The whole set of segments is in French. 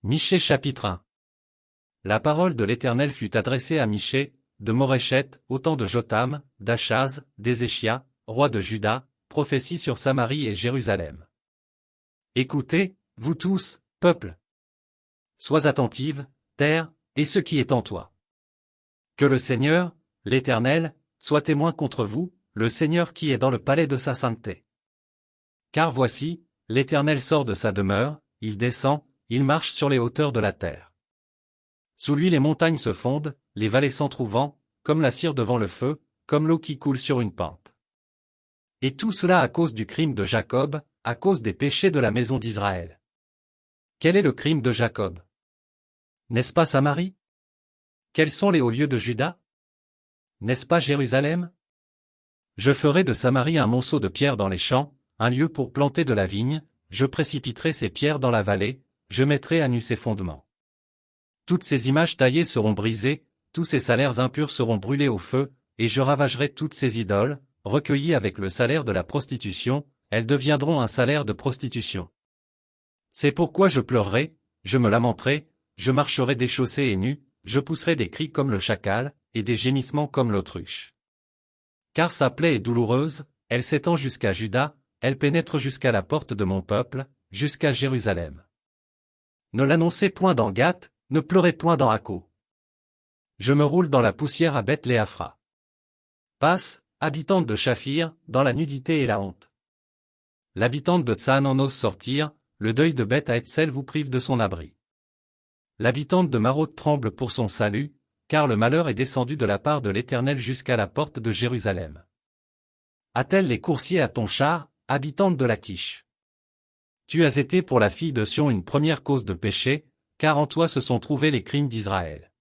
Michée chapitre 1. La parole de l'Éternel fut adressée à Michée, de Moréchet, au temps de Jotham, d'Achaz, d'Ézéchia, roi de Juda, prophétie sur Samarie et Jérusalem. Écoutez, vous tous, peuple. Sois attentive, terre, et ce qui est en toi. Que le Seigneur, l'Éternel, soit témoin contre vous, le Seigneur qui est dans le palais de sa sainteté. Car voici, l'Éternel sort de sa demeure, il descend, il marche sur les hauteurs de la terre. Sous lui les montagnes se fondent, les vallées s'entrouvent, comme la cire devant le feu, comme l'eau qui coule sur une pente. Et tout cela à cause du crime de Jacob, à cause des péchés de la maison d'Israël. Quel est le crime de Jacob? N'est-ce pas Samarie? Quels sont les hauts lieux de Juda? N'est-ce pas Jérusalem? Je ferai de Samarie un monceau de pierres dans les champs, un lieu pour planter de la vigne, je précipiterai ces pierres dans la vallée, je mettrai à nu ses fondements. Toutes ces images taillées seront brisées, tous ces salaires impurs seront brûlés au feu, et je ravagerai toutes ces idoles, recueillies avec le salaire de la prostitution, elles deviendront un salaire de prostitution. C'est pourquoi je pleurerai, je me lamenterai, je marcherai déchaussé et nu, je pousserai des cris comme le chacal, et des gémissements comme l'autruche. Car sa plaie est douloureuse, elle s'étend jusqu'à Juda, elle pénètre jusqu'à la porte de mon peuple, jusqu'à Jérusalem. Ne l'annoncez point dans Gath, ne pleurez point dans Akko. Je me roule dans la poussière à Beth-Léaphra. Passe, habitante de Shaphir, dans la nudité et la honte. L'habitante de Tsan en ose sortir, le deuil de Beth Haetzel vous prive de son abri. L'habitante de Marot tremble pour son salut, car le malheur est descendu de la part de l'Éternel jusqu'à la porte de Jérusalem. Attelle les coursiers à ton char, habitante de Lachish. Tu as été pour la fille de Sion une première cause de péché, car en toi se sont trouvés les crimes d'Israël.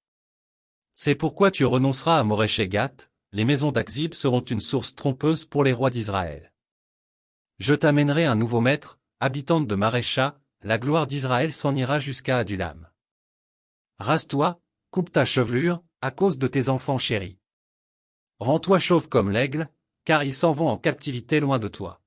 C'est pourquoi tu renonceras à Moréchet-Gath, les maisons d'Akzib seront une source trompeuse pour les rois d'Israël. Je t'amènerai un nouveau maître, habitante de Marécha, la gloire d'Israël s'en ira jusqu'à Adulam. Rase-toi, coupe ta chevelure, à cause de tes enfants chéris. Rends-toi chauve comme l'aigle, car ils s'en vont en captivité loin de toi.